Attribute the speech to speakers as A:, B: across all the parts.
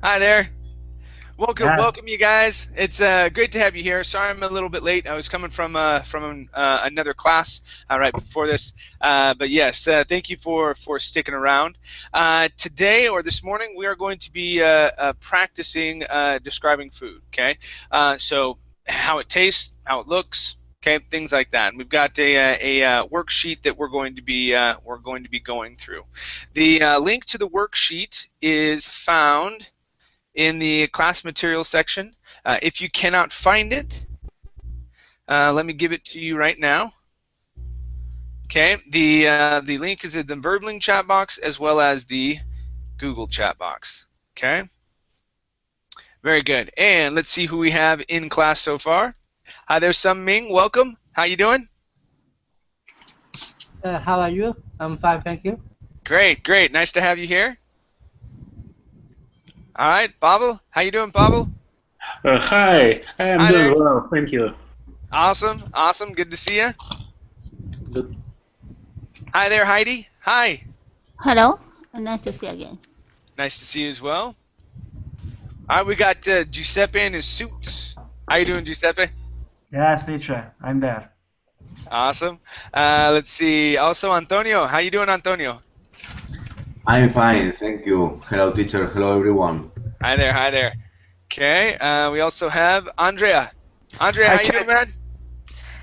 A: Hi there. Welcome,
B: Yeah,
A: welcome, you guys. It's great to have you here. Sorry, I'm a little bit late. I was coming from another class right before this, but yes, thank you for sticking around. Today or this morning, we are going to be practicing describing food. Okay, so how it tastes, how it looks. Okay, things like that. And we've got a worksheet that we're going to be going through. The link to the worksheet is found in the class materials section. If you cannot find it, let me give it to you right now. Okay, the link is in the Verbling chat box as well as the Google chat box. Okay, very good. And let's see who we have in class so far. Hi there, Sum Ming. Welcome. How you doing?
B: how are you? I'm fine, thank you.
A: Great, great. Nice to have you here. All right, Pavel. How you doing, Pavel?
C: Hi, I am
A: Hi there.
C: doing well, thank you.
A: Awesome, awesome. Good to see you.
C: Good.
A: Hi there, Heidi. Hi.
D: Hello, nice to see you again.
A: Nice to see you as well. All right, we got Giuseppe in his suit. How you doing, Giuseppe?
B: Yes, teacher, I'm there.
A: Awesome. Let's see. Also, Antonio. How you doing, Antonio?
E: I'm fine, thank you. Hello, teacher. Hello, everyone.
A: Hi there. Hi there. Okay. We also have Andrea. Andrea,
F: Hi,
A: how you doing,
F: Chad.
A: man?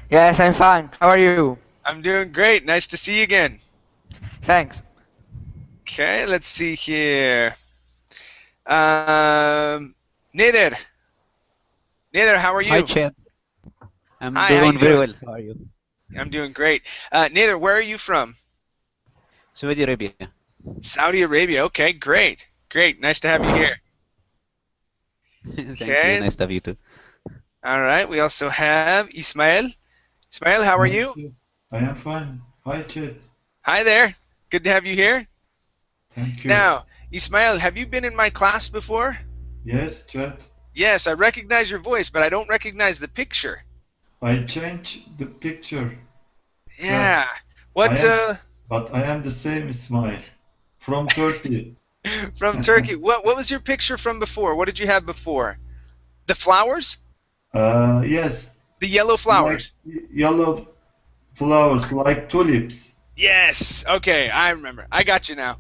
F: Yes, I'm fine. How are you?
A: I'm doing great. Nice to see you again.
F: Thanks.
A: Okay. Let's see here. Nader. Nader, how are you?
G: Hi, Chad. I'm
A: Hi. How
G: doing
A: you
G: very
A: doing?
G: well. How are you?
A: I'm doing great. Nader, where are you from?
G: Saudi Arabia.
A: Saudi Arabia. Okay. Great. Great. Nice to have you here.
G: Thank
A: Okay.
G: you. Nice to have you too.
A: All right. We also have Ismail. Ismail, how are you?
H: I am fine. Hi, Chad.
A: Hi there. Good to have you here.
H: Thank you.
A: Now, Ismail, have you been in my class before?
H: Yes, Chad.
A: Yes, I recognize your voice, but I don't recognize the picture.
H: I changed the picture.
A: Yeah. What?
H: But I am the same Ismail from Turkey.
A: From Turkey. What was your picture from before? What did you have before? The flowers?
H: Yes.
A: The yellow flowers.
H: Like yellow flowers, like tulips.
A: Yes. Okay, I remember. I got you now.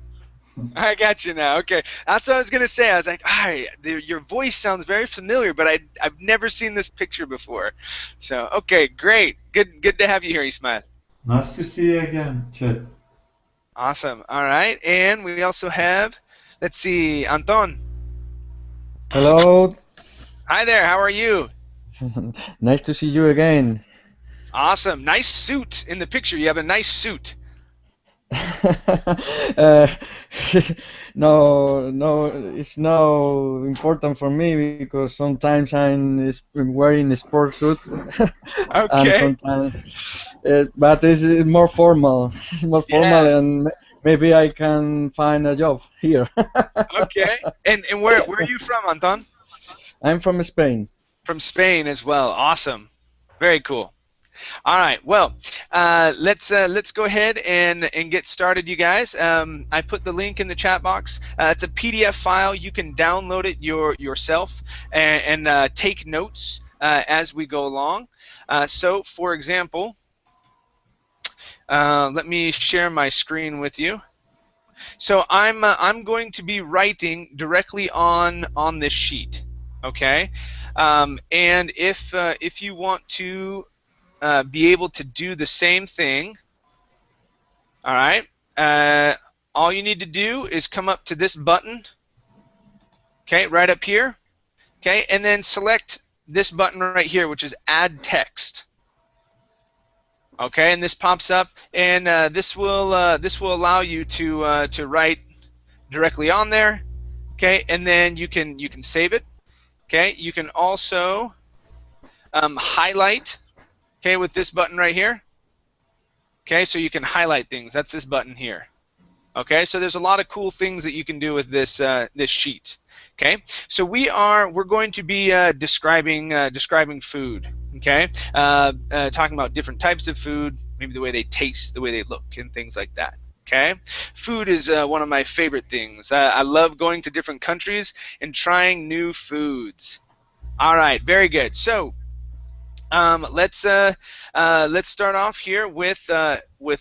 A: I got you now. Okay, that's what I was gonna say. I was like, all right, your voice sounds very familiar, but I've never seen this picture before. So okay, great, good to have you here, Ismail.
H: Nice to see you again, Chad.
A: Awesome. All right, and we also have, let's see, Anton.
I: Hello.
A: Hi there. How are you?
I: Nice to see you again.
A: Awesome. Nice suit in the picture. You have a nice suit.
I: uh, no, it's no important for me because sometimes I'm wearing a sport suit, and
A: Okay.
I: sometimes, but it's more formal,
A: Yeah.
I: and maybe I can find a job here.
A: Okay. And where are you from, Anton?
I: I'm from Spain.
A: From Spain as well. Awesome. Very cool. All right. Well, let's go ahead and get started, you guys. I put the link in the chat box. It's a PDF file. You can download it yourself and take notes as we go along. So, for example, let me share my screen with you. So I'm going to be writing directly on this sheet. Okay. And if you want to be able to do the same thing, all right, all you need to do is come up to this button, okay, right up here, okay, and then select this button right here, which is Add Text. Okay, and this pops up, and this will allow you to write directly on there, okay, and then you can save it. Okay, you can also highlight, okay, with this button right here. Okay, so you can highlight things. That's this button here. Okay, so there's a lot of cool things that you can do with this this sheet. Okay, so we're going to be describing food. Okay, talking about different types of food, maybe the way they taste, the way they look, and things like that. Okay, food is one of my favorite things. I love going to different countries and trying new foods. All right, very good. So let's start off here with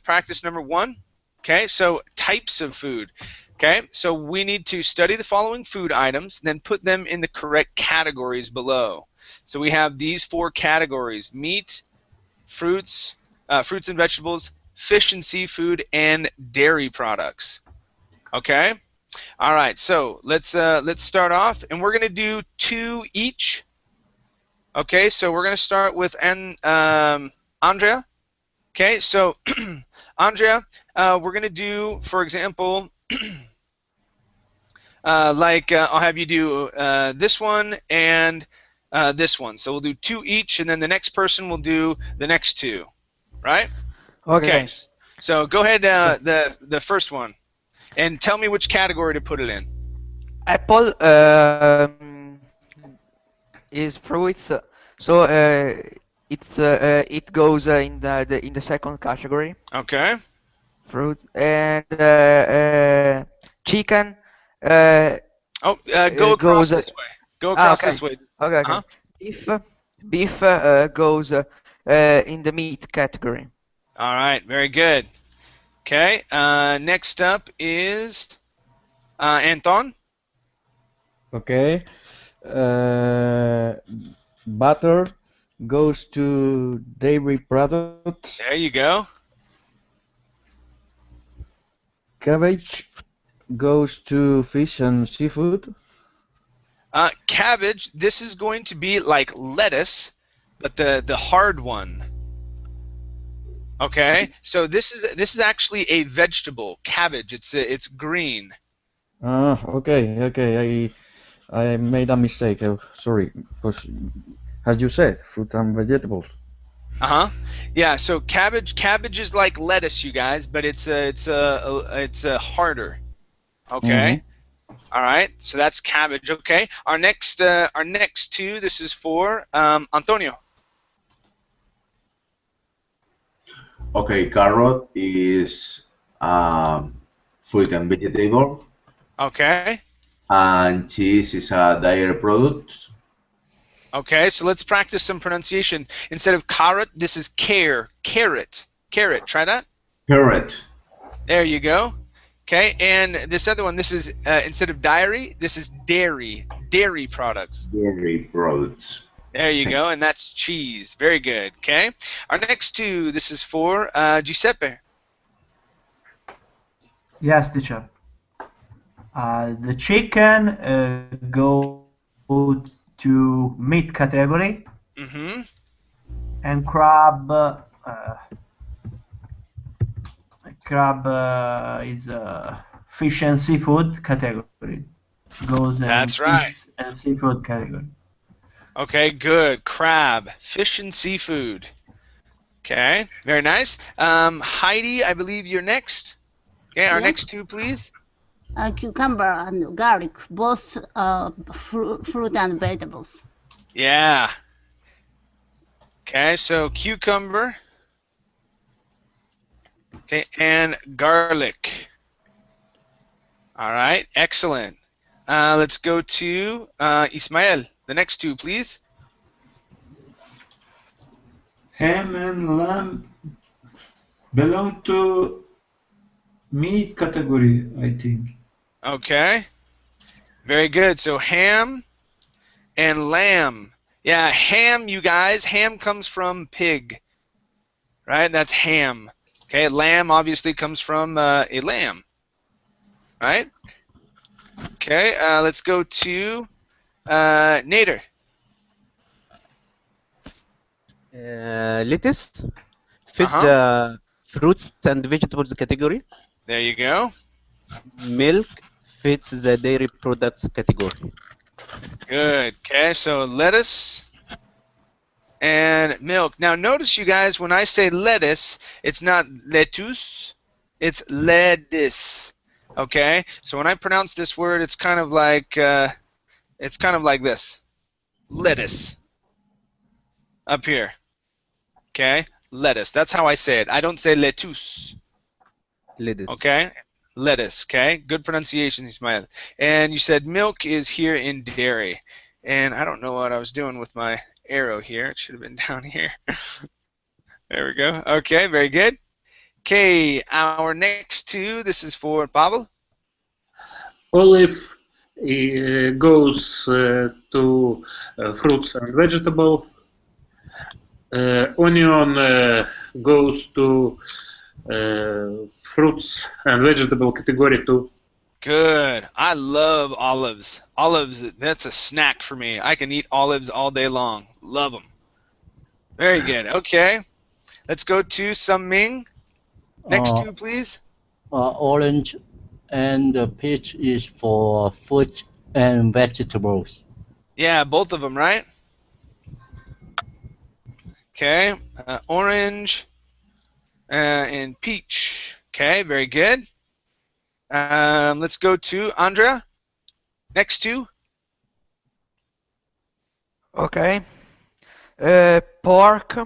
A: practice number 1. Okay, so types of food. Okay, so we need to study the following food items, then put them in the correct categories below. So we have these 4 categories: meat, fruits and vegetables, fish and seafood, and dairy products. Okay. All right. So let's start off, and we're gonna do 2 each. Okay. So we're gonna start with Andrea. Okay. So Andrea, we're gonna do, for example, I'll have you do this one and this one. So we'll do 2 each, and then the next person will do the next 2. Right?
F: Okay.
A: So go ahead, the first one, and tell me which category to put it in.
F: Apple is fruits, so it goes in the second category.
A: Okay.
F: Fruit and chicken.
A: Go across
F: goes,
A: this way. Go across
F: okay.
A: this way.
F: Okay.
A: Uh-huh.
F: Beef goes in the meat category.
A: All right. Very good. Okay. Next up is Anton.
I: Okay. Butter goes to dairy products.
A: There you go.
I: Cabbage goes to fish and seafood.
A: Cabbage. This is going to be like lettuce, but the hard one. Okay. So this is actually a vegetable. Cabbage. It's green.
I: Okay. I made a mistake. Sorry, because as you said, fruits and vegetables.
A: Yeah. So cabbage is like lettuce, you guys, but it's harder. Okay. All right. So that's cabbage. Okay. Our next 2. This is for Antonio.
E: Okay, carrot is fruit and vegetable,
A: Okay.
E: and cheese is a dairy product.
A: Okay. So let's practice some pronunciation. Instead of carrot, this is carrot. Carrot. Try that.
E: Carrot.
A: There you go. Okay. And this other one, this is instead of dairy, this is dairy. Dairy products.
E: Dairy products.
A: There you go, and that's cheese. Very good. Okay. Our next 2. This is for Giuseppe.
B: Yes, teacher. The chicken goes to meat category, and crab is fish and seafood category. Goes in
A: That's right.
B: fish and seafood category.
A: Okay, good. Crab, fish and seafood. Okay, very nice. Heidi, I believe you're next. Okay, our next 2, please.
D: Cucumber and garlic, both fruit and vegetables.
A: Yeah. Okay, so cucumber. Okay, and garlic. All right, excellent. Let's go to Ismael. The next 2, please.
H: Ham and lamb belong to meat category, I think.
A: Okay. Very good. So ham and lamb. Yeah, ham, you guys. Ham comes from pig. Right? That's ham. Okay, lamb obviously comes from a lamb. Right? Okay, let's go to Nader.
G: Lettuce fits the fruits and vegetables category.
A: There you go.
G: Milk fits the dairy products category.
A: Good. Okay, so lettuce and milk. Now notice, you guys, when I say lettuce, it's not lettuce, it's lettuce. Okay? So when I pronounce this word, it's kind of like this. Lettuce. Up here. Okay? Lettuce. That's how I say it. I don't say lettuce.
G: Lettuce.
A: Okay, lettuce. Okay, good pronunciation, Ismail. And you said milk is here in dairy. And I don't know what I was doing with my arrow here. It should have been down here. There we go. Okay, very good. Okay, our next two, this is for Pavel.
C: Olive goes to fruits and vegetable. Onion goes to fruits and vegetable category too.
A: Good. I love olives. Olives, that's a snack for me. I can eat olives all day long. Love them. Very good. Okay. Let's go to Sum Ming. Next two, please.
J: Orange and peach is for fruit and vegetables.
A: Yeah, both of them, right? Okay. Orange and peach. Okay, very good. Let's go to Andrea. Next two.
F: Okay. Pork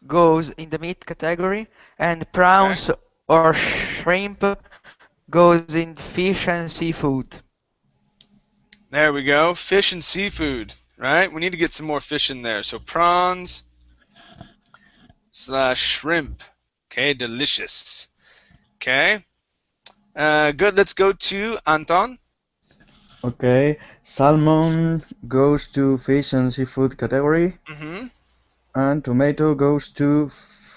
F: goes in the meat category, and prawns or shrimp goes in fish and seafood.
A: There we go. Fish and seafood, right? We need to get some more fish in there. So prawns / shrimp. Okay, delicious. Okay. Good. Let's go to Anton.
I: Okay. Salmon goes to fish and seafood category.
A: Mm-hmm.
I: And tomato goes to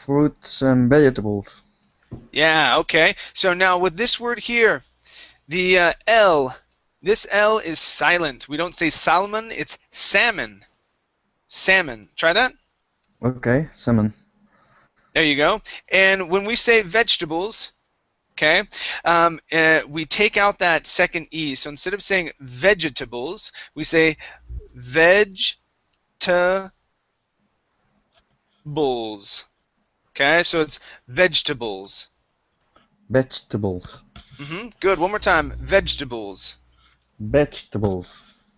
I: fruits and vegetables.
A: Yeah, okay. So now with this word here, the L, this L is silent. We don't say salmon, it's salmon. Salmon. Try that.
I: Okay, salmon.
A: There you go. And when we say vegetables, okay, we take out that second E. So instead of saying vegetables, we say vegetables. Okay, so it's vegetables.
I: Vegetables.
A: Mm-hmm. Good. One more time. Vegetables.
I: Vegetables.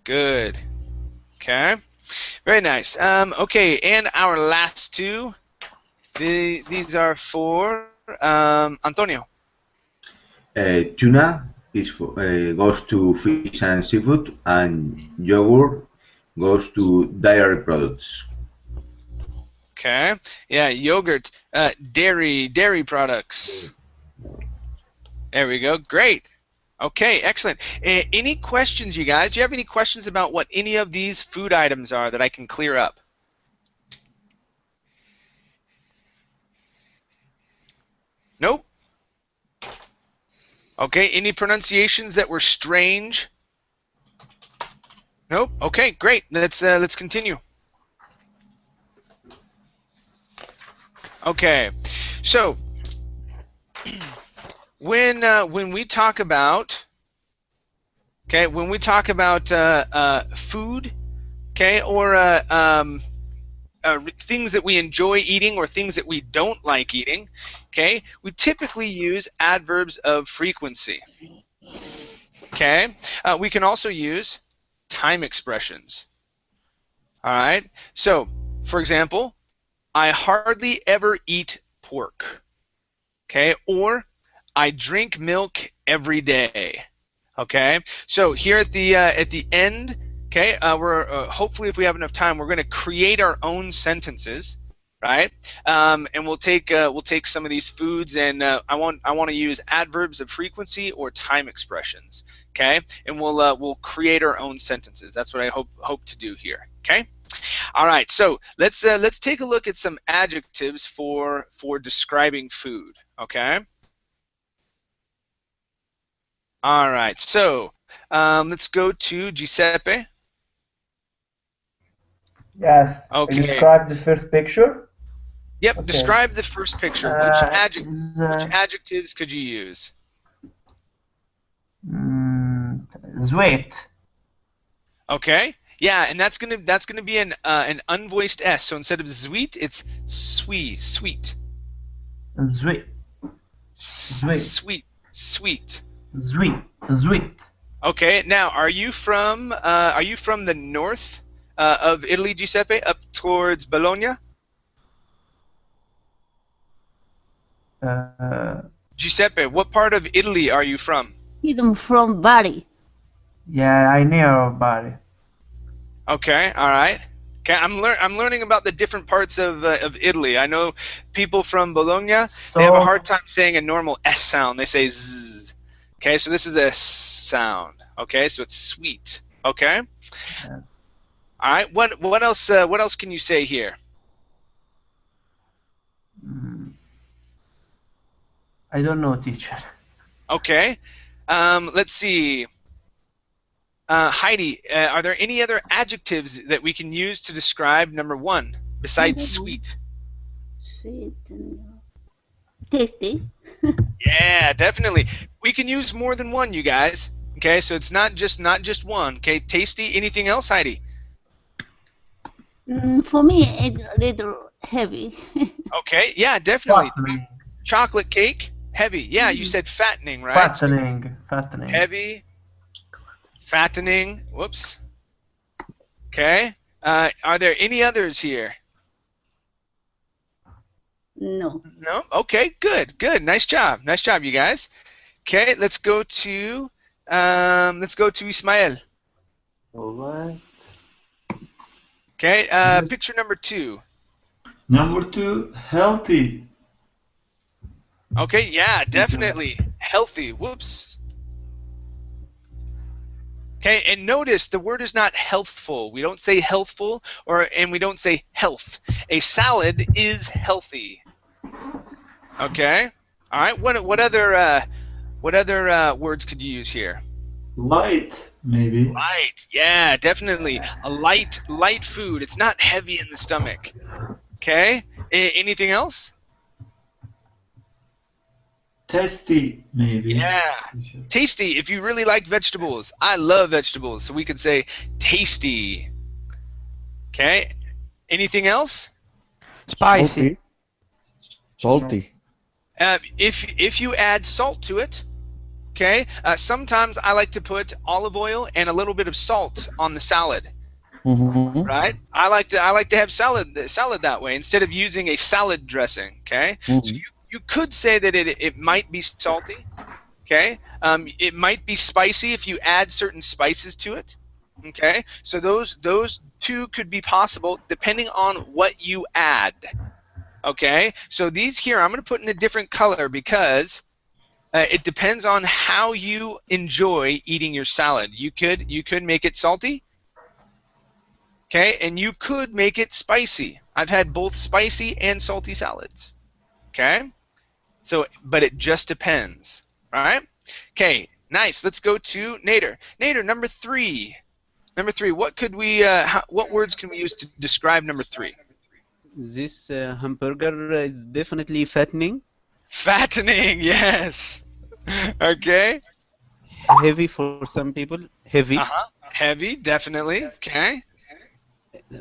A: Good. Okay. Very nice. Okay, and our last two. These are for Antonio.
E: Tuna is for, goes to fish and seafood, and yogurt goes to dairy products.
A: Okay. Yeah, yogurt, dairy products. There we go. Great. Okay, excellent. Any questions, you guys? Do you have any questions about what any of these food items are that I can clear up? Nope. Okay, any pronunciations that were strange? Nope. Okay, great. Let's continue. Okay, so when we talk about food, okay, or things that we enjoy eating or things that we don't like eating, okay, we typically use adverbs of frequency. Okay, we can also use time expressions. All right, so for example, I hardly ever eat pork. Okay, or I drink milk every day. Okay, so here at the end, okay, we're hopefully, if we have enough time, we're going to create our own sentences, right? And we'll take some of these foods, and I want to use adverbs of frequency or time expressions. Okay, and we'll create our own sentences. That's what I hope to do here. Okay. All right, so let's take a look at some adjectives for describing food. Okay. All right, so let's go to Giuseppe.
B: Yes.
A: Okay.
B: Describe the first picture.
A: Yep.
B: Okay.
A: Describe the first picture. Which adjectives could you use?
B: Sweet.
A: Okay. Yeah, and that's gonna be an unvoiced S. So instead of sweet, it's sweet.
B: Sweet.
A: Sweet.
B: Sweet.
A: Okay. Now, are you from the north of Italy, Giuseppe, up towards Bologna? Giuseppe, what part of Italy are you from?
D: I'm from Bari.
B: Yeah, I near Bari.
A: Okay, all right. Okay, I'm learning about the different parts of Italy. I know people from Bologna, they have a hard time saying a normal S sound. They say Z. Okay, so this is a S sound. Okay, so it's sweet. Okay.
B: Yeah.
A: All right. What else can you say here?
B: I don't know, teacher.
A: Okay. Let's see. Heidi, are there any other adjectives that we can use to describe number 1 besides sweet?
D: Sweet and tasty.
A: Yeah, definitely. We can use more than one, you guys. Okay, so it's not just one. Okay, tasty. Anything else, Heidi?
D: For me, it's a little heavy.
A: Okay, yeah, definitely.
B: Fattening.
A: Chocolate cake, heavy. Yeah, you said fattening, right?
B: Fattening.
A: Heavy. Fattening. Whoops. Okay. Are there any others here?
D: No.
A: No? Okay, good. Nice job, you guys. Okay, let's go to Ismael.
C: All right.
A: Okay, picture number 2.
H: Number 2, healthy.
A: Okay, yeah, definitely. Healthy. Whoops. Okay, and notice the word is not healthful. We don't say healthful, and we don't say health. A salad is healthy. Okay. All right. What other words could you use here?
H: Light, maybe.
A: Light. Yeah, definitely. A light food. It's not heavy in the stomach. Okay. Anything else?
H: Tasty, maybe.
A: Yeah. Tasty. If you really like vegetables. I love vegetables, so we could say tasty. Okay. Anything else?
F: Spicy.
I: Salty.
A: If you add salt to it, okay. Sometimes I like to put olive oil and a little bit of salt on the salad.
I: Mm-hmm.
A: Right? I like to have salad that way instead of using a salad dressing. Okay.
I: Mm-hmm.
A: So you could say that it might be salty. Okay. It might be spicy if you add certain spices to it. Okay. So those two could be possible depending on what you add. Okay, so these here I'm going to put in a different color because it depends on how you enjoy eating your salad. You could make it salty, okay, and you could make it spicy. I've had both spicy and salty salads, okay. So, but it just depends, all right? Okay, nice. Let's go to Nader. Nader, number 3. Number 3. What could we? What words can we use to describe number 3?
G: This hamburger is definitely fattening.
A: Fattening, yes. Okay.
G: Heavy for some people. Heavy.
A: Heavy, definitely. Okay.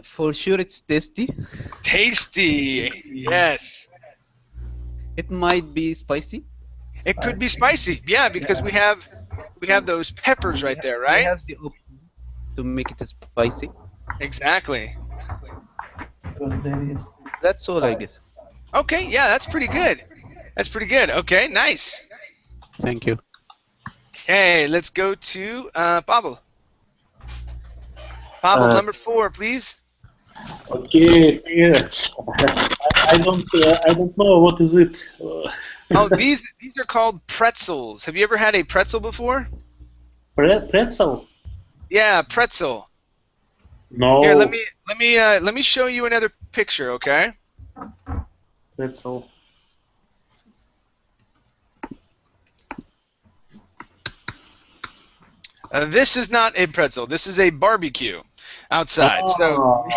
G: For sure, it's tasty.
A: Tasty, yes.
G: It might be spicy.
A: It could be spicy, yeah, because we have those peppers right there, right?
G: We have the option to make it spicy.
A: Exactly.
B: That's
G: all, I guess.
A: Okay, yeah, that's pretty good. Okay, nice.
G: Thank you.
A: Okay, let's go to Pavel. Pavel, number 4, please.
C: Okay, yes. I don't know what is it.
A: Oh, these are called pretzels. Have you ever had a pretzel before?
C: Pretzel?
A: Yeah, pretzel.
C: No.
A: Here, let me show you another picture, okay?
C: Pretzel.
A: This is not a pretzel. This is a barbecue outside. So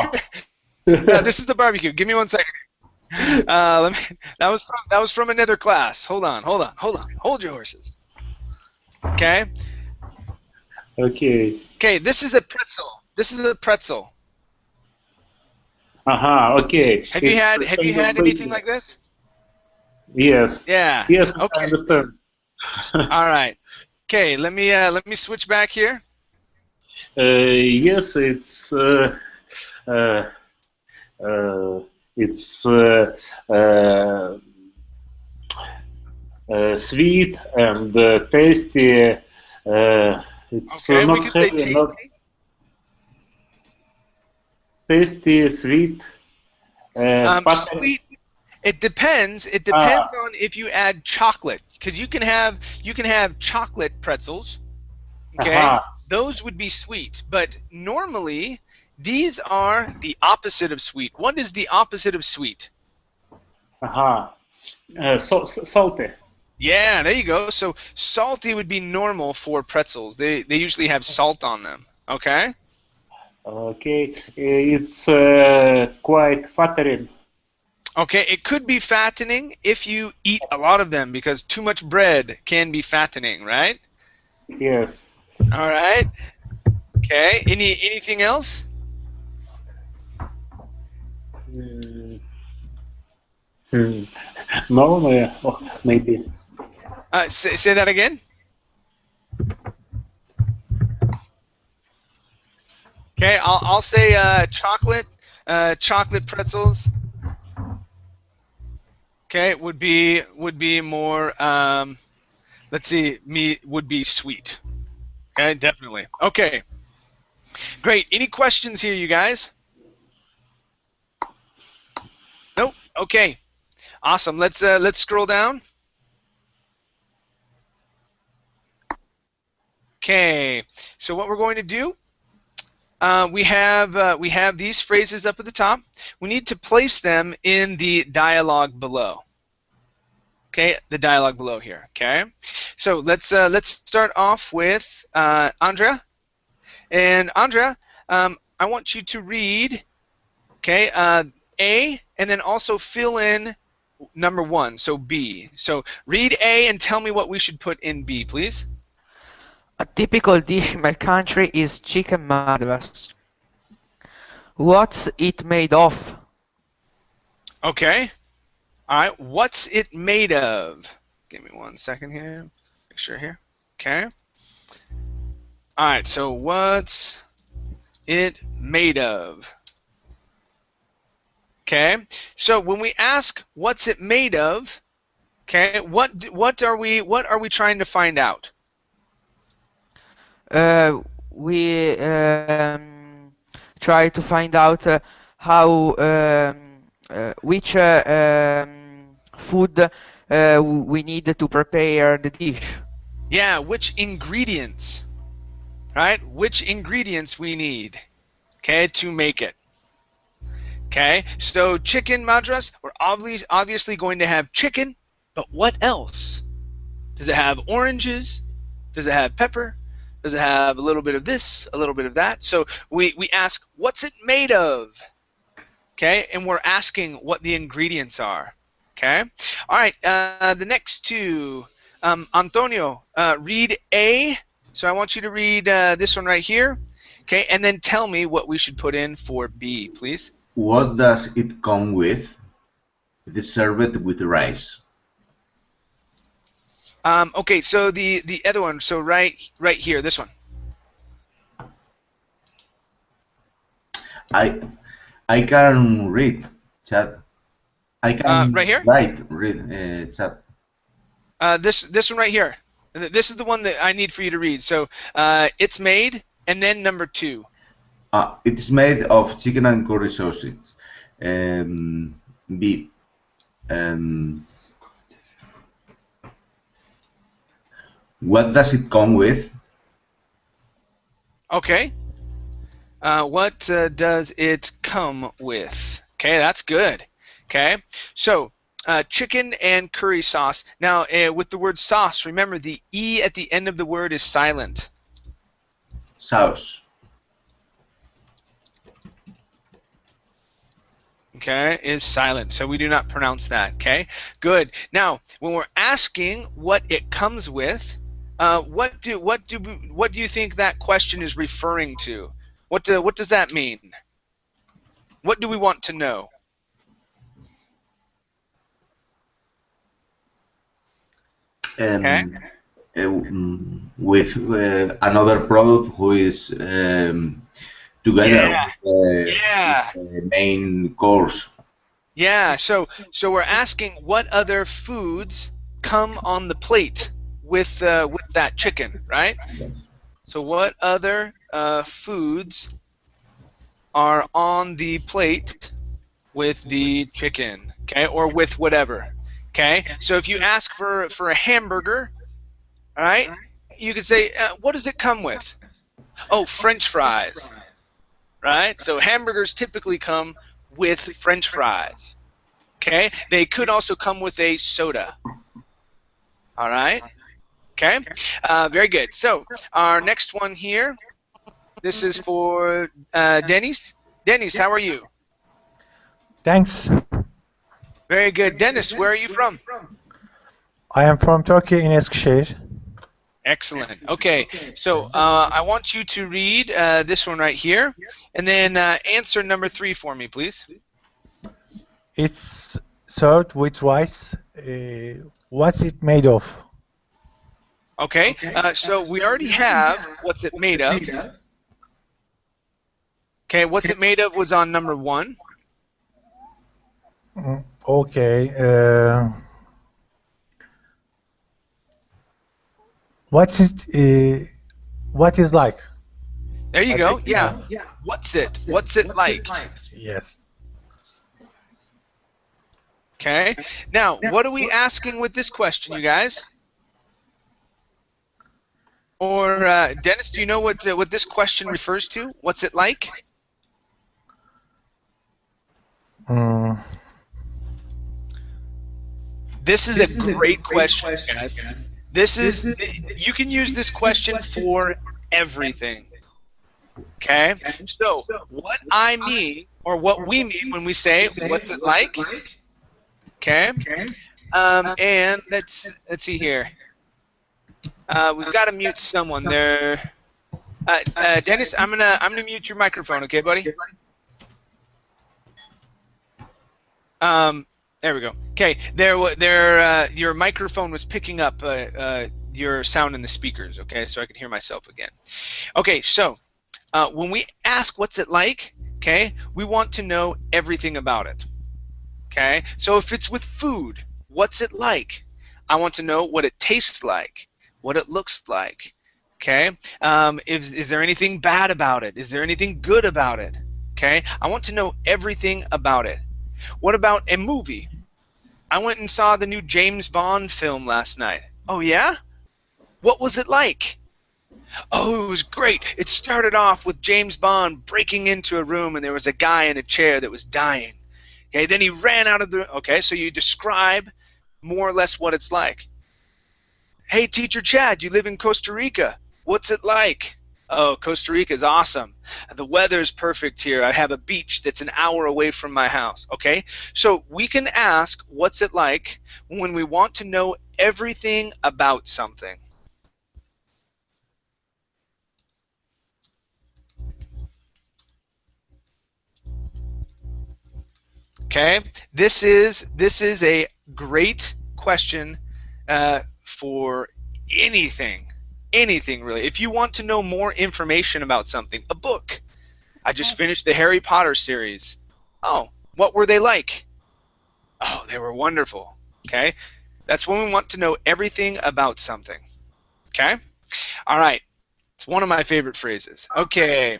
A: this is the barbecue. Give me 1 second. That was from another class. Hold on. Hold your horses. Okay.
C: Okay.
A: Okay. This is a pretzel.
C: Okay.
A: Have you had anything like this?
C: Yes.
A: Yeah.
C: Yes.
A: Okay.
C: I understand.
A: All right. Okay. Let me switch back here.
C: Yes, it's sweet and tasty. It's
A: Okay, we
C: not
A: could say
C: heavy, not
A: tasty.
C: tasty, sweet, fat.
A: Sweet. It depends. It depends on if you add chocolate, because you can have chocolate pretzels. Okay,
C: Aha.
A: those would be sweet, but normally these are the opposite of sweet. What is the opposite of sweet?
C: Aha. Salty.
A: Yeah, there you go. So salty would be normal for pretzels. They usually have salt on them. Okay.
C: Okay, it's quite fattening.
A: Okay, it could be fattening if you eat a lot of them, because too much bread can be fattening, right?
C: Yes.
A: All right. Okay. Anything else?
C: No, maybe.
A: Say that again. Okay, I'll say chocolate pretzels. Okay, would be more. Let's see, would be sweet. Okay, definitely. Okay, great. Any questions here, you guys? Nope. Okay, awesome. Let's scroll down. Okay, so what we're going to do, we have these phrases up at the top. We need to place them in the dialogue below. Okay, the dialogue below here. Okay, so let's start off with Andrea. And Andrea, I want you to read, okay, A, and then also fill in number 1, so B. So read A and tell me what we should put in B, please.
F: A typical dish in my country is chicken madras. What's it made of?
A: Okay. All right. What's it made of? Give me 1 second here. Make sure here. Okay. All right. So what's it made of? Okay. So when we ask what's it made of, okay, what are we trying to find out?
F: We try to find out how which food we need to prepare the dish.
A: Yeah, which ingredients, right? Which ingredients we need, okay, to make it. Okay, so chicken madras, we're obviously going to have chicken, but what else? Does it have oranges? Does it have pepper? Does it have a little bit of this, a little bit of that? So we ask, what's it made of? Okay, and we're asking what the ingredients are. Okay, all right, the next two. Antonio, read A. So I want you to read this one right here. Okay, and then tell me what we should put in for B, please.
E: What does it come with? It is served with rice.
A: Okay, so the other one, so right here, this one.
E: I can read chat. I can
A: right here?
E: read chat.
A: This one right here. This is the one that I need for you to read. So it's made, and then number 2.
E: It is made of chicken and curry sausage. B. What does it come with?
A: Okay. What does it come with? Okay, that's good. Okay, so chicken and curry sauce. Now, with the word sauce, remember the E at the end of the word is silent.
E: Sauce.
A: Okay, is silent, so we do not pronounce that. Okay, good. Now, when we're asking what it comes with, what do you think that question is referring to? What does that mean? What do we want to know? Okay.
E: With another product who is together with the main course.
A: Yeah. So we're asking what other foods come on the plate with that chicken, right? So what other foods are on the plate with the chicken, okay, or with whatever, okay? So if you ask for a hamburger, all right, you could say, what does it come with? Oh, French fries, right? So hamburgers typically come with French fries, okay? They could also come with a soda, all right? Okay, very good. So our next one here, this is for Dennis. Dennis, how are you?
K: Thanks.
A: Very good. Dennis, where are you from?
K: I am from Turkey in Eskişehir.
A: Excellent. Okay, so I want you to read this one right here, and then answer number 3 for me, please.
K: It's served with rice. What's it made of?
A: Okay, so we already have what's it made of. Okay, what's it made of was on number 1.
K: Okay. What is like?
A: There you go. Yeah. What's it? What's it like?
K: Yes.
A: Okay. Now, what are we asking with this question, you guys? Or Dennis, do you know what this question refers to? What's it like? This is a great question, guys. You can use this question for everything. Okay? So, what I mean, or what we mean when we say, what's it like? Okay? And let's see here. We've got to mute someone there. Dennis, I'm gonna mute your microphone, okay, buddy? There we go. Okay, your microphone was picking up your sound in the speakers, okay, so I could hear myself again. Okay, so when we ask what's it like, okay, we want to know everything about it. Okay, so if it's with food, what's it like? I want to know what it tastes like, what it looks like. Okay, is there anything bad about it? Is there anything good about it? Okay, I want to know everything about it. What about a movie? I went and saw the new James Bond film last night. Oh yeah? What was it like? Oh, it was great. It started off with James Bond breaking into a room and there was a guy in a chair that was dying. Okay, then he ran out of the... Okay, so you describe more or less what it's like. Hey, Teacher Chad, you live in Costa Rica. What's it like? Oh, Costa Rica is awesome. The weather's perfect here. I have a beach that's an hour away from my house. Okay? So we can ask, what's it like, when we want to know everything about something. Okay? This is a great question for anything. Anything really. If you want to know more information about something, a book. I just finished the Harry Potter series. Oh, what were they like? Oh, they were wonderful. Okay? That's when we want to know everything about something. Okay? All right. It's one of my favorite phrases. Okay.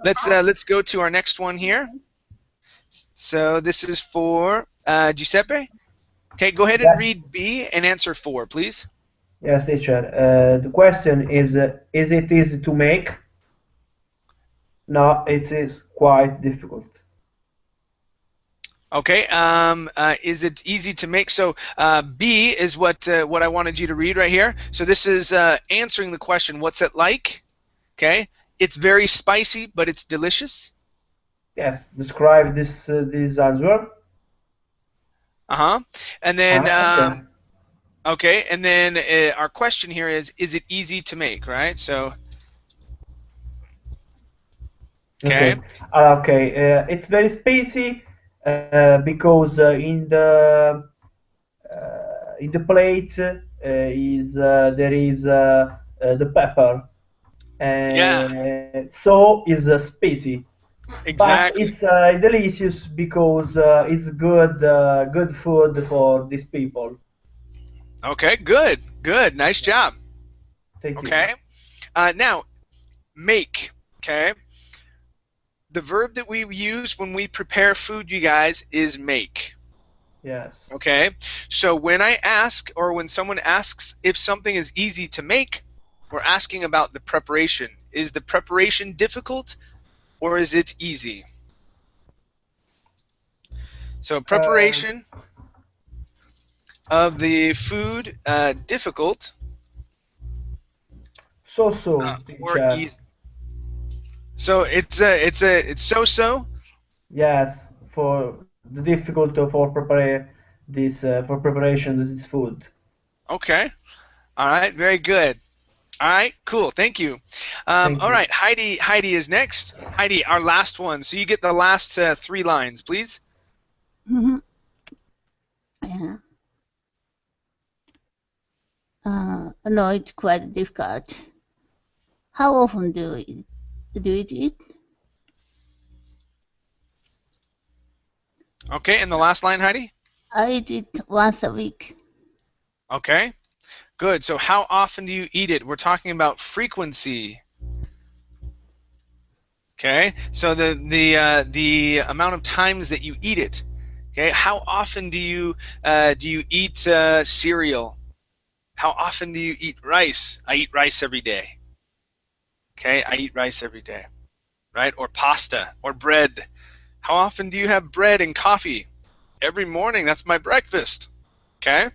A: Let's go to our next one here. So this is for Giuseppe. Okay, go ahead and read B and answer 4, please.
B: Yes, teacher. The question is it easy to make? No, it is quite difficult.
A: Okay. Is it easy to make? So B is what I wanted you to read right here. So this is answering the question, what's it like? Okay. It's very spicy, but it's delicious.
B: Yes. Describe this answer.
A: And then okay, and then our question here is it easy to make, right? So okay.
B: It's very spicy because in the plate there is the pepper, and so is spicy.
A: Exactly.
B: But it's delicious because it's good food for these people.
A: Okay, good, good, nice job.
B: Thank you.
A: Okay, now make. Okay, the verb that we use when we prepare food, you guys, is make.
B: Yes.
A: Okay, so when I ask, or when someone asks if something is easy to make, we're asking about the preparation. Is the preparation difficult, or is it easy? So preparation of the food difficult
B: So-so,
A: or
B: teacher.
A: easy. So it's so-so.
B: Yes, for the difficult for prepare this for preparation of this food.
A: Okay. All right. Very good. All right. Cool. Thank you. All right. Heidi is next. Heidi, our last one. So you get the last 3 lines, please.
D: Yeah. No, it's quite difficult. How often do you eat?
A: Okay. And the last line, Heidi.
D: I eat it once a week.
A: Okay. Good. So how often do you eat it? We're talking about frequency. Okay. So the amount of times that you eat it. Okay. How often do you eat cereal? How often do you eat rice? I eat rice every day. Okay. I eat rice every day. Right? Or pasta or bread. How often do you have bread and coffee? Every morning. That's my breakfast. Okay.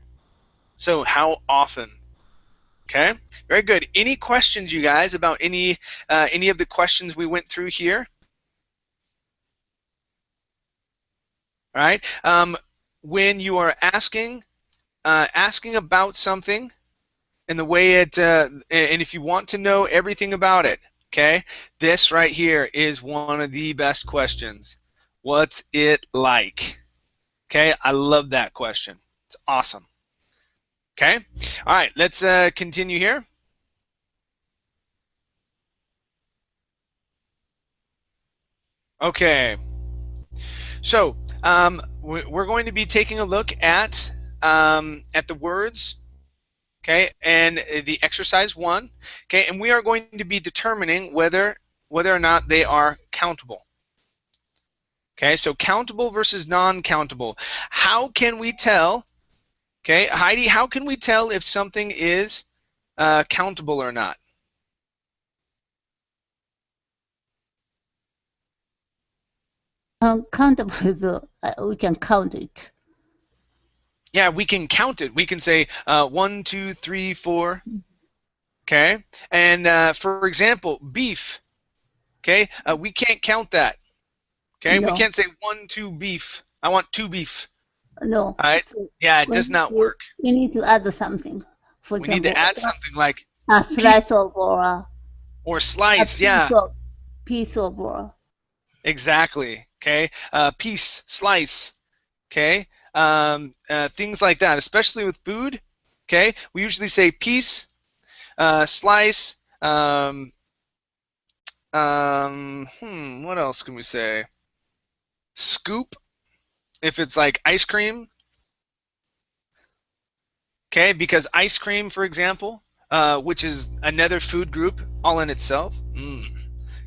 A: So how often? Okay, very good. Any questions, you guys, about any of the questions we went through here? All right. When you are asking about something, and the way it, and if you want to know everything about it, okay, this right here is one of the best questions. What's it like? Okay, I love that question. It's awesome. Okay, all right, let's continue here. Okay, so we're going to be taking a look at the words, okay, and the exercise 1, okay, and we are going to be determining whether or not they are countable. Okay, so countable versus non-countable. How can we tell? Okay, Heidi, how can we tell if something is countable or not?
D: Countable, we can count it.
A: Yeah, we can count it. We can say 1, 2, 3, 4. Okay, and for example, beef. Okay, we can't count that. Okay,
D: No.
A: we can't say 1, 2 beef. I want 2 beef.
D: No.
A: All right. Yeah, it does not work.
D: We need to add something. For
A: We
D: example,
A: need to add something like
D: a slice of
A: or slice. Yeah.
D: Piece of
A: Exactly. Okay. Piece, slice. Okay. Things like that, especially with food. Okay. We usually say piece, slice. What else can we say? Scoop. If it's like ice cream. Okay, because ice cream, for example, which is another food group all in itself.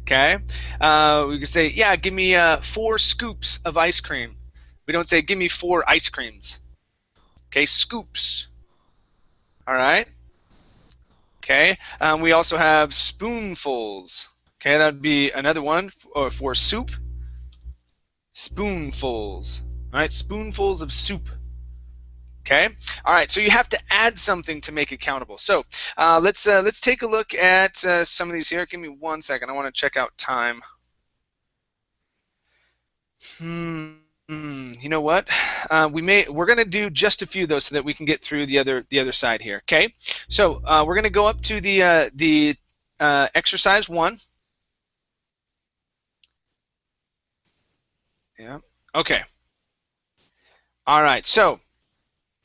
A: Okay, we can say, yeah, give me 4 scoops of ice cream. We don't say, give me 4 ice creams. Okay, scoops. All right. Okay, we also have spoonfuls. Okay, that would be another one for soup. Spoonfuls. All right, spoonfuls of soup. Okay. All right. So you have to add something to make it countable. So let's take a look at some of these here. Give me 1 second. I want to check out time. You know what? We're going to do just a few though, so that we can get through the other side here. Okay. So we're going to go up to the exercise 1. Yeah. Okay. All right. So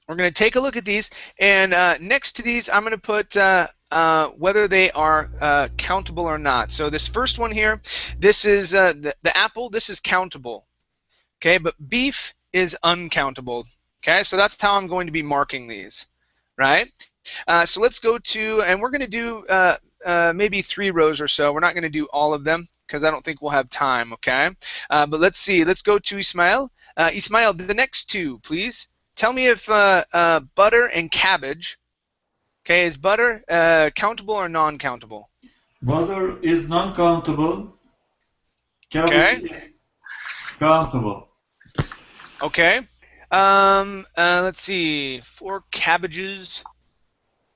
A: we're going to take a look at these, and next to these, I'm going to put whether they are countable or not. So this first one here, this is the apple. This is countable. Okay, but beef is uncountable. Okay, so that's how I'm going to be marking these. right? So let's go to, and we're going to do maybe 3 rows or so. We're not going to do all of them because I don't think we'll have time, okay? But let's see. Let's go to Ismail. Ismail, the next 2, please. Tell me if butter and cabbage, okay, is butter countable or non-countable?
H: Butter is non-countable. Cabbage is countable.
A: Okay. Let's see. 4 cabbages.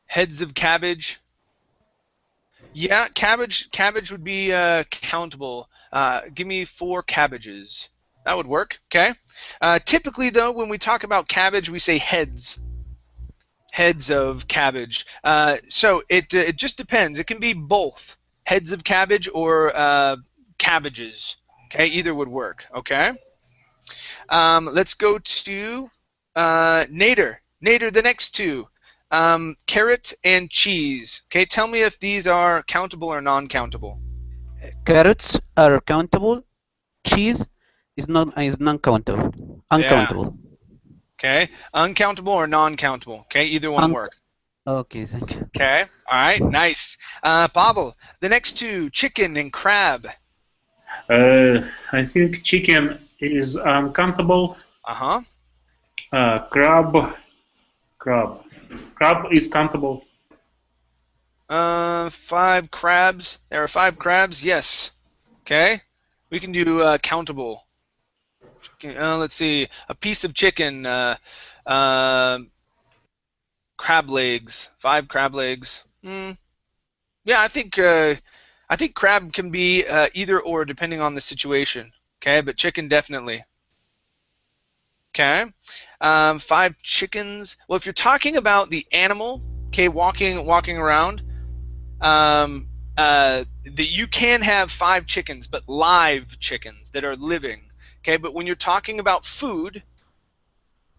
A: Heads of cabbage. Yeah, cabbage would be countable. Give me 4 cabbages. That would work, okay? Typically, though, when we talk about cabbage, we say heads. Heads of cabbage. So it just depends. It can be both heads of cabbage or cabbages. Okay, either would work, okay? Let's go to Nader. Nader, the next 2. Carrot and cheese. Okay, tell me if these are countable or non-countable.
G: Carrots are countable. Cheese is non-countable. Uncountable.
A: Okay, uncountable or non-countable. Okay, either one works.
G: Okay, thank you.
A: Okay, all right, nice. Pavel, the next 2, chicken and crab.
C: I think chicken is uncountable.
A: Uh-huh.
C: Crab is countable.
A: 5 crabs. There are 5 crabs. Yes. Okay. We can do countable. Let's see. A piece of chicken. Crab legs. 5 crab legs. Yeah, I think crab can be either or depending on the situation. Okay, but chicken definitely. Okay. 5 chickens. Well, if you're talking about the animal, okay, walking around, that you can have 5 chickens, but live chickens that are living. Okay, but when you're talking about food,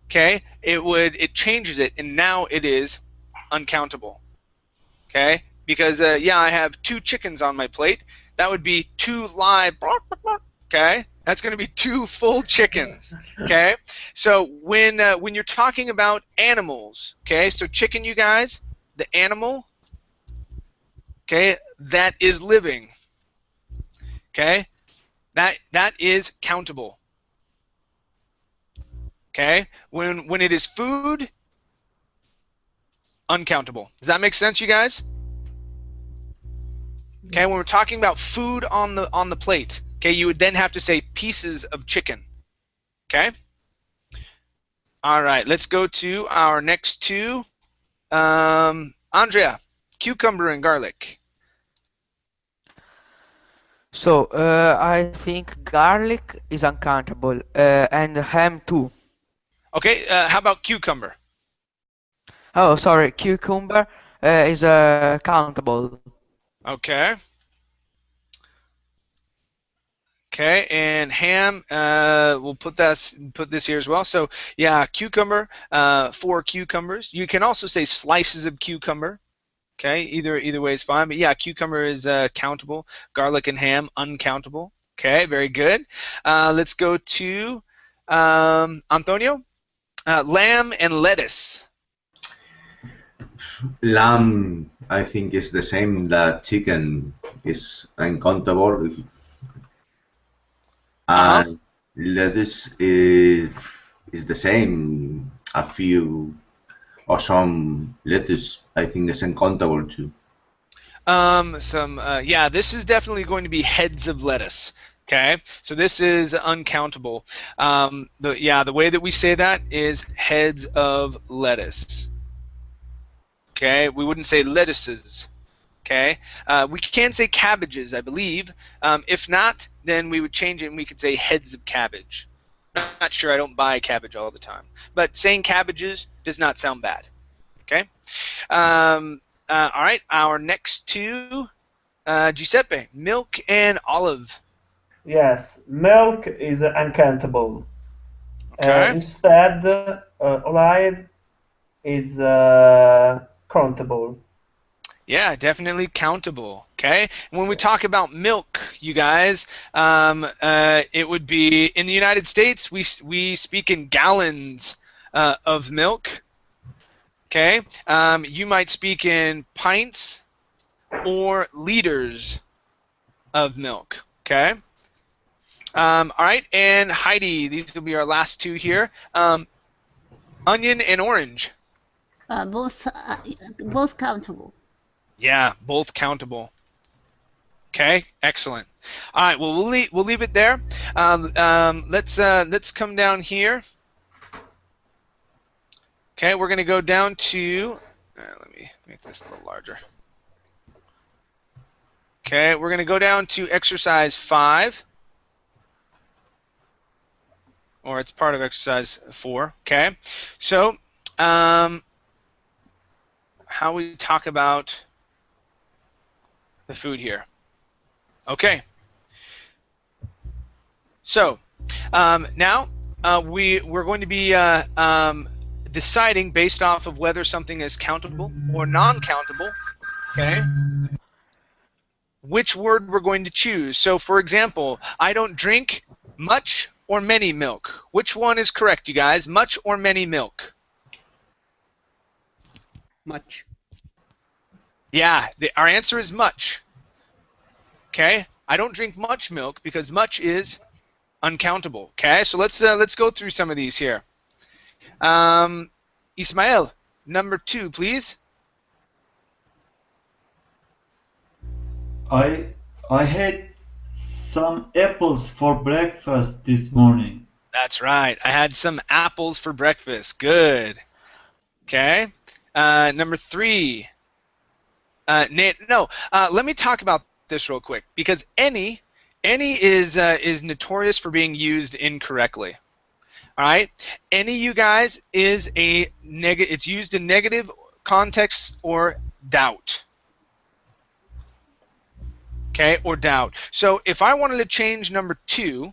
A: okay, it changes it, and now it is uncountable. Okay, because yeah, I have 2 chickens on my plate. That would be 2 live. Okay. That's going to be 2 full chickens, okay? So when you're talking about animals, okay, so chicken, you guys, the animal, okay, that is living, okay, that is countable, okay? When it is food, uncountable. Does that make sense, you guys? Okay, when we're talking about food on the plate. Okay, you would then have to say pieces of chicken. Okay? All right, let's go to our next 2. Andrea, cucumber and garlic.
F: So, I think garlic is uncountable, and ham too.
A: Okay, how about cucumber?
F: Oh, sorry, cucumber is countable.
A: Okay. Okay, and ham, we'll put this here as well. So yeah, cucumber, 4 cucumbers. You can also say slices of cucumber. Okay, either way is fine. But yeah, cucumber is countable. Garlic and ham, uncountable. Okay, very good. Let's go to Antonio. Lamb and lettuce.
E: Lamb, I think, is the same that chicken is uncountable. And lettuce is the same. A few or some lettuce, I think, is uncountable too.
A: Yeah, this is definitely going to be heads of lettuce. Okay, so this is uncountable. The way that we say that is heads of lettuce. Okay, we wouldn't say lettuces. Okay, we can say cabbages, I believe. If not, then we would change it and we could say heads of cabbage. Not sure, I don't buy cabbage all the time. But saying cabbages does not sound bad. Okay? All right, our next 2, Giuseppe, milk and olive.
B: Yes, milk is uncountable.
A: Okay.
B: Instead, olive is countable.
A: Yeah, definitely countable. Okay, when we talk about milk, you guys, it would be in the United States. We speak in gallons of milk. Okay, you might speak in pints or liters of milk. Okay. All right, and Heidi, these will be our last two here. Onion and orange.
D: Both countable.
A: Yeah, both countable. Okay, excellent. All right, well we'll leave it there. Let's come down here. Okay, we're going to go down to. Let me make this a little larger. Okay, we're going to go down to exercise 5. Or it's part of exercise 4. Okay, so how we talk about the food here. Okay, so now we're going to be deciding based off of whether something is countable or non-countable. Okay, which word we're going to choose. So, for example, I don't drink much or many milk. Which one is correct, you guys? Much or many milk?
L: Much.
A: Yeah, our answer is much. Okay, I don't drink much milk because much is uncountable. Okay, so let's go through some of these here. Ismael, number 2, please.
H: I had some apples for breakfast this morning.
A: That's right. I had some apples for breakfast. Good. Okay. Number 3. Nate, no. Let me talk about this real quick because any is notorious for being used incorrectly. All right. Any, you guys, is a negative. It's used in negative context or doubt. Okay, or doubt. So if I wanted to change number 2,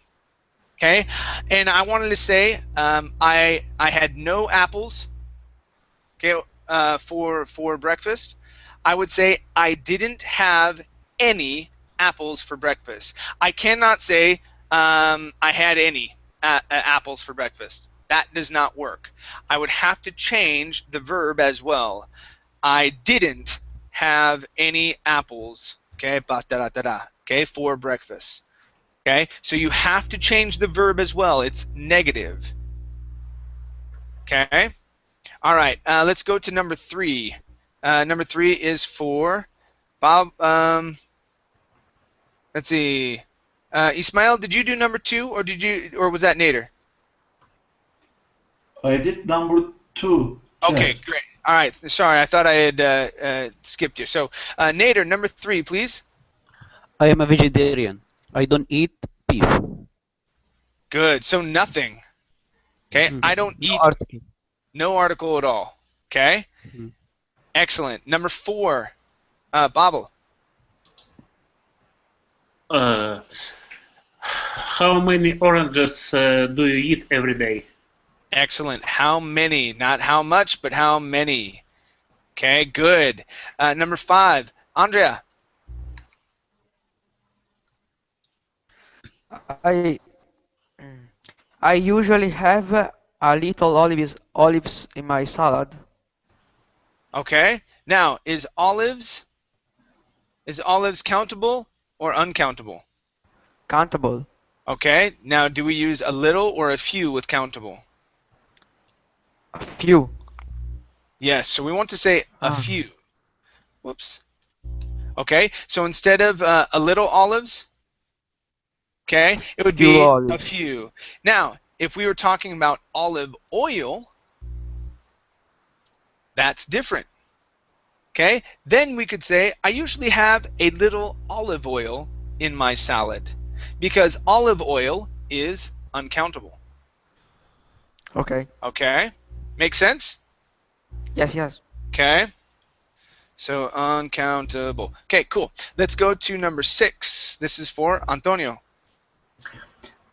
A: okay, and I wanted to say I had no apples, okay, for breakfast, I would say I didn't have any apples for breakfast. I cannot say I had any apples for breakfast. That does not work. I would have to change the verb as well. I didn't have any apples. Okay, okay, for breakfast. Okay, so you have to change the verb as well. It's negative. Okay, all right. Let's go to number 3. Number 3 is for Bob. Let's see. Ismail, did you do number 2, or was that Nader?
H: I did number 2.
A: Okay, great. All right. Sorry, I thought I had skipped you. So, Nader, number 3, please.
G: I am a vegetarian. I don't eat beef.
A: Good. So nothing. Okay. I don't eat.
G: Article.
A: No article at all. Okay. Excellent. Number 4, Babel.
C: How many oranges do you eat every day?
A: Excellent. How many? Not how much, but how many. Okay, good. Number 5, Andrea.
F: I usually have a little olives in my salad.
A: Okay. Now, is olives countable or uncountable?
F: Countable.
A: Okay. Now, do we use a little or a few with countable?
F: A few.
A: Yes. So we want to say a few. Whoops. Okay. So instead of a little olives, okay, it would be a few. Now, if we were talking about olive oil, that's different. Okay? Then we could say, I usually have a little olive oil in my salad because olive oil is uncountable.
F: Okay.
A: Okay? Make sense?
F: Yes, yes.
A: Okay. So uncountable. Okay, cool. Let's go to number 6. This is for Antonio.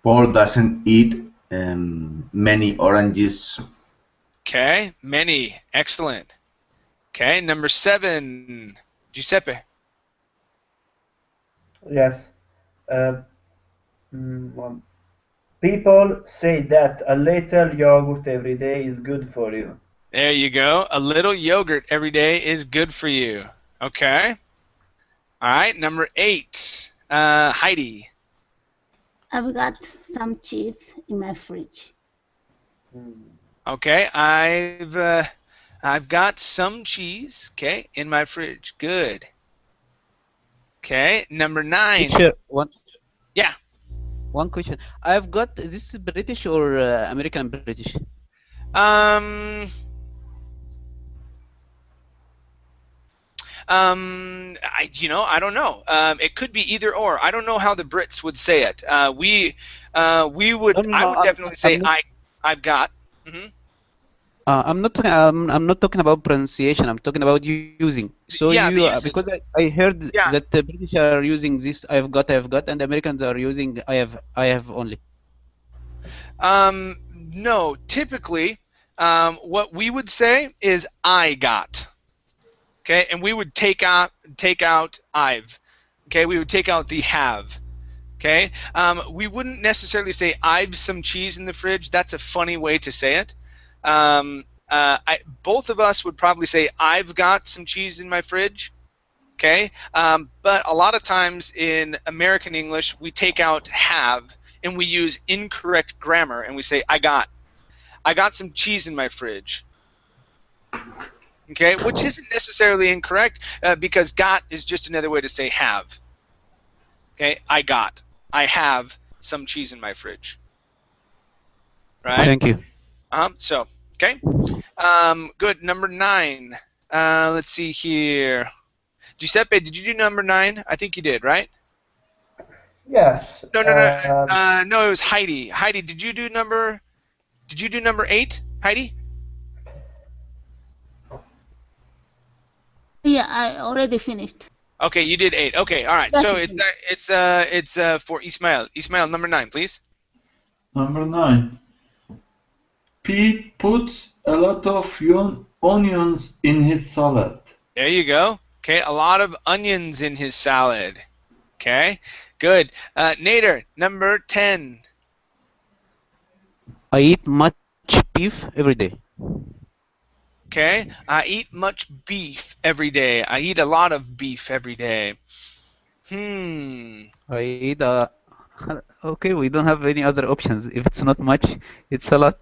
E: Paul doesn't eat many oranges.
A: Okay, many. Excellent. Okay, number 7, Giuseppe.
B: Yes. People say that a little yogurt every day is good for you.
A: There you go. A little yogurt every day is good for you. Okay. All right. Number 8. Heidi.
D: I've got some cheese in my fridge.
A: Okay. I've got some cheese. Okay, in my fridge. Good. Okay. Number 9.
G: Teacher,
A: Yeah.
G: one question. I've got, is this British or American British?
A: I don't know. It could be either or. I don't know how the Brits would say it. I would definitely say I've got.
G: I'm not talking. I'm not talking about pronunciation. I'm talking about using. So
A: Yeah,
G: you,
A: the usage.
G: because I heard
A: Yeah.
G: that the British are using this. I've got, and the Americans are using I have only.
A: No. Typically, what we would say is I got. Okay, and we would take out I've. Okay, we would take out the have. Okay, we wouldn't necessarily say I've some cheese in the fridge. That's a funny way to say it. Both of us would probably say I've got some cheese in my fridge. Okay, but a lot of times in American English we take out have and we use incorrect grammar and we say I got some cheese in my fridge. Okay, which isn't necessarily incorrect because got is just another way to say have. Okay, I have some cheese in my fridge. Right?
G: Thank you.
A: So, okay. Good. Number 9. Let's see here. Giuseppe, did you do number 9? I think you did, right?
B: Yes.
A: No, it was Heidi. Heidi, did you do number 8, Heidi?
D: Yeah, I already finished.
A: Okay, you did 8. Okay, all right. So it's for Ismail. Ismail, number 9, please.
H: Number 9. Pete puts a lot of onions in his salad.
A: There you go. Okay, a lot of onions in his salad. Okay, good. Nader, number 10.
G: I eat much beef every day.
A: Okay, I eat much beef every day. I eat a lot of beef every day.
G: I eat okay, we don't have any other options. If it's not much, it's a lot.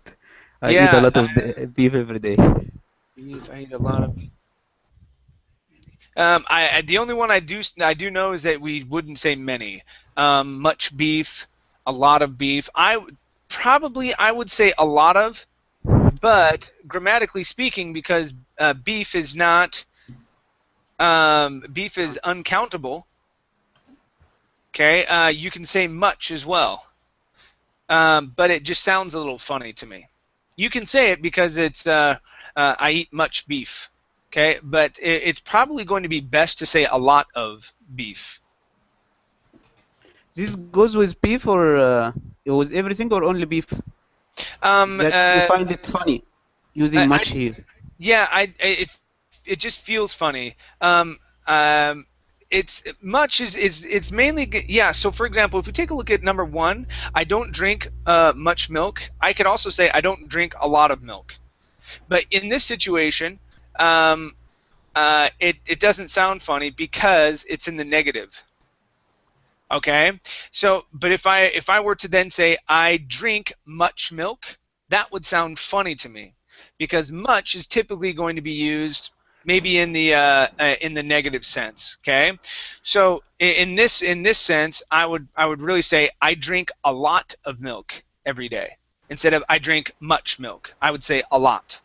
G: I eat a lot of beef every day.
A: I eat a lot of beef. The only one I do know is that we wouldn't say many. Much beef, a lot of beef. I would say a lot of, but grammatically speaking, because beef is uncountable. Okay, you can say much as well, but it just sounds a little funny to me. You can say it because it's I eat much beef. Okay, but it's probably going to be best to say a lot of beef.
G: This goes with beef or with everything or only beef? That you find it funny using much here.
A: Yeah, it just feels funny. It's much it's mainly So for example, if we take a look at number 1, I don't drink much milk. I could also say I don't drink a lot of milk. But in this situation, it doesn't sound funny because it's in the negative. Okay, so but if I were to then say I drink much milk, that would sound funny to me, because much is typically going to be used maybe in the negative sense. Okay, so in this sense, I would really say I drink a lot of milk every day instead of I drink much milk. I would say a lot.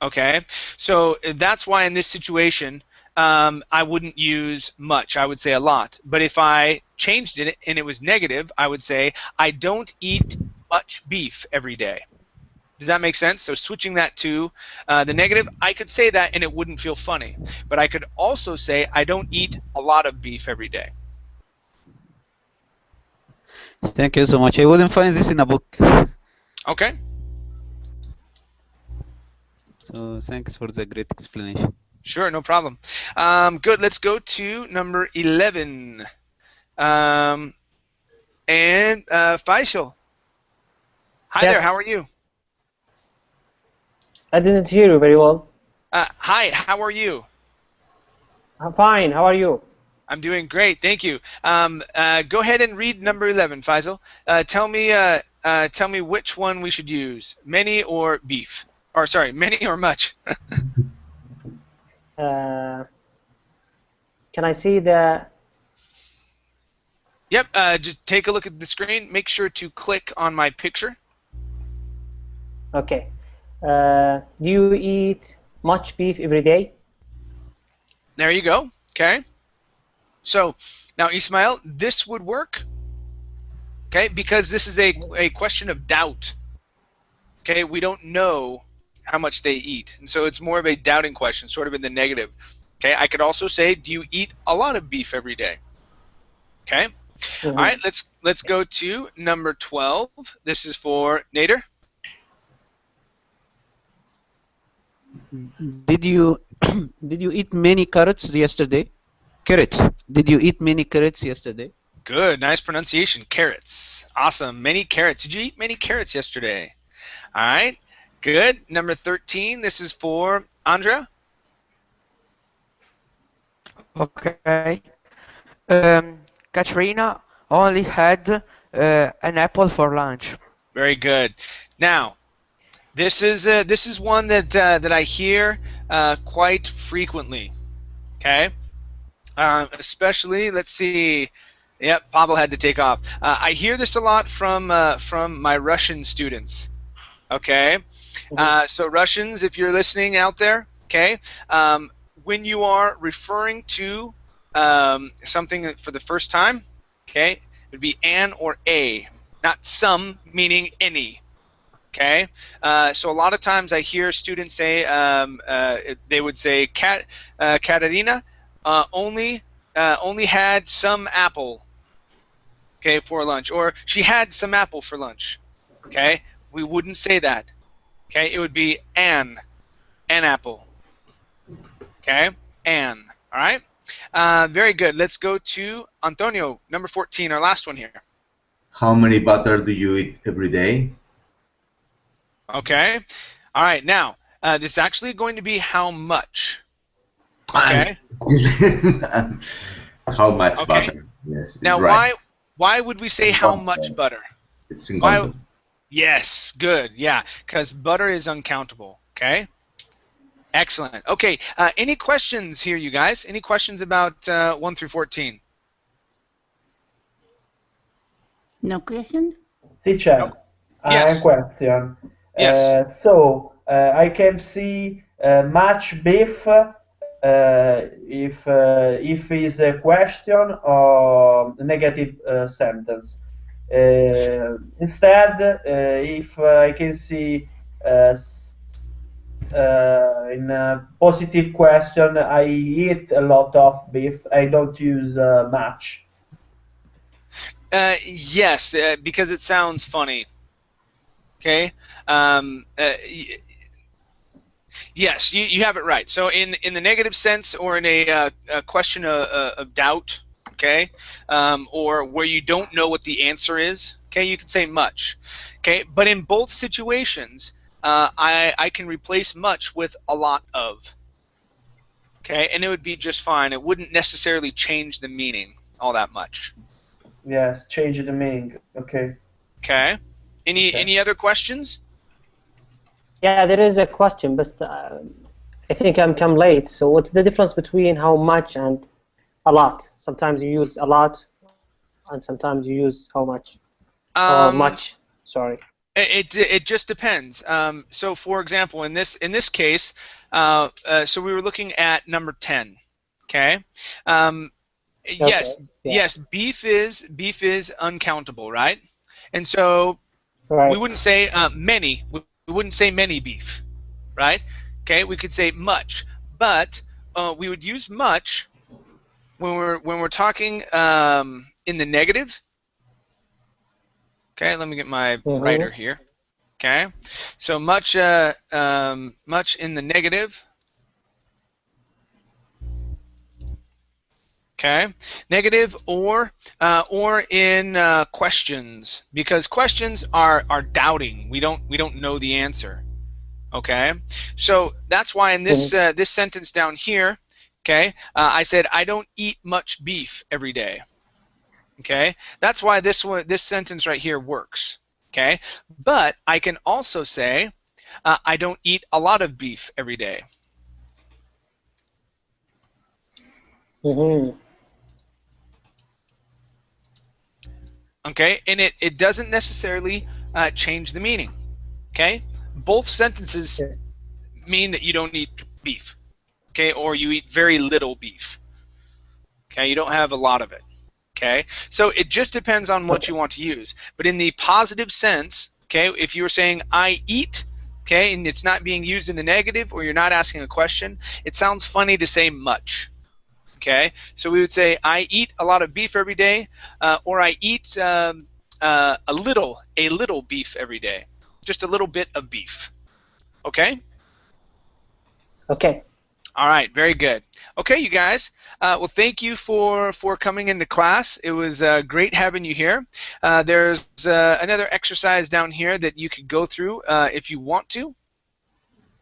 A: Okay, so that's why in this situation I wouldn't use much. I would say a lot. But if I changed it and it was negative, I would say I don't eat much beef every day. Does that make sense? So switching that to the negative, I could say that and it wouldn't feel funny. But I could also say I don't eat a lot of beef every day.
G: Thank you so much. I wouldn't find this in a book.
A: Okay.
G: So thanks for the great explanation.
A: Sure, no problem. Good. Let's go to number 11. And Faisal. Hi there. How are you?
L: I didn't hear you very well.
A: Hi, how are you?
L: I'm fine. How are you?
A: I'm doing great, thank you. Go ahead and read number 11, Faisal. Tell me which one we should use, many or beef, or sorry, many or much.
L: Can I see the?
A: Yep. Just take a look at the screen. Make sure to click on my picture.
L: Okay. Do you eat much beef every day?
A: There you go. Okay. So now, Ismail, this would work. Okay, because this is a question of doubt. Okay, we don't know how much they eat, and so it's more of a doubting question, sort of in the negative. Okay, I could also say, do you eat a lot of beef every day? Okay. All right, let's go to number 12. This is for Nader.
G: Did you eat many carrots yesterday? Carrots. Did you eat many carrots yesterday?
A: Good, nice pronunciation. Carrots. Awesome. Many carrots. Did you eat many carrots yesterday? All right. Good. Number 13. This is for Andrea.
F: Okay. Katrina only had an apple for lunch.
A: Very good. Now, this is one that I hear quite frequently. Okay. Especially, let's see. Yep, Pavel had to take off. I hear this a lot from my Russian students. Okay. So Russians, if you're listening out there, okay, when you are referring to something for the first time, okay, it would be an or a, not some, meaning any. Okay, so a lot of times I hear students say they would say Katerina only had some apple, okay, for lunch, or she had some apple for lunch. Okay, we wouldn't say that. Okay, it would be an apple. Okay, an. All right. Very good. Let's go to Antonio, number 14, our last one here.
E: How many butter do you eat every day?
A: Okay. All right. Now, this is actually going to be how much. Okay.
E: How much
A: Okay.
E: butter? Yes.
A: Now,
E: it's right.
A: why would we say how much butter?
E: It's uncountable.
A: Yes. Good. Yeah. Because butter is uncountable. Okay. Excellent. Okay. Any questions here, you guys? Any questions about 1 through 14?
D: No question?
B: Teacher, I have
A: Yes.
B: a question.
A: Yes.
B: So I can see much beef if is a question or a negative sentence. Instead, if I can see in a positive question, I eat a lot of beef. I don't use much.
A: Yes, because it sounds funny. Okay. Yes, you have it right. So in the negative sense, or in a question of doubt, okay, or where you don't know what the answer is, okay, you can say much. Okay, but in both situations, I can replace much with a lot of. Okay, and it would be just fine. It wouldn't necessarily change the meaning all that much.
B: Yes, change the meaning. Okay.
A: Okay. Any other questions?
L: Yeah, there is a question, but I think I'm come late. So what's the difference between how much and a lot? Sometimes you use a lot, and sometimes you use how much or much. Sorry.
A: It just depends. So for example, in this case, so we were looking at number 10. Okay. Yes.
L: Okay, yeah.
A: Yes. Beef is uncountable, right? And so
L: Right.
A: we wouldn't say many. We wouldn't say many beef, right? Okay. We could say much, but we would use much when we're talking in the negative. Okay, let me get my writer here. Okay, so much much in the negative. Okay, negative or in questions, because questions are doubting. We don't know the answer. Okay, so that's why in this this sentence down here, okay, I said I don't eat much beef every day. Okay, that's why this sentence right here works. Okay, but I can also say I don't eat a lot of beef every day. Okay, and it doesn't necessarily change the meaning. Okay, both sentences mean that you don't eat beef. Okay, or you eat very little beef. Okay, you don't have a lot of it. Okay, so it just depends on what you want to use. But in the positive sense, okay, if you were saying I eat, okay, and it's not being used in the negative, or you're not asking a question, it sounds funny to say much. Okay, so we would say I eat a lot of beef every day, or I eat a little beef every day, just a little bit of beef. Okay.
L: Okay.
A: All right, very good. Okay, you guys. Well, thank you for coming into class. It was great having you here. There's another exercise down here that you could go through if you want to,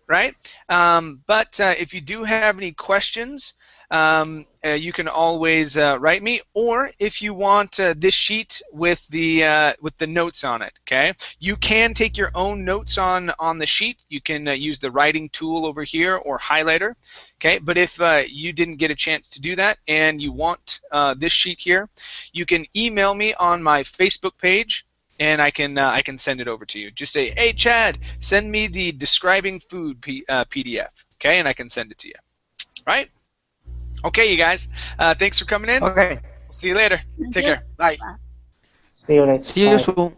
A: right? But if you do have any questions, you can always write me, or if you want this sheet with the notes on it, okay? You can take your own notes on the sheet. You can use the writing tool over here or highlighter, okay? But if you didn't get a chance to do that and you want this sheet here, you can email me on my Facebook page, and I can send it over to you. Just say, hey Chad, send me the describing food PDF, okay? And I can send it to you, right? Okay, you guys. Thanks for coming in.
F: Okay.
A: See you later. Take care. Bye.
L: See you later.
F: See you soon.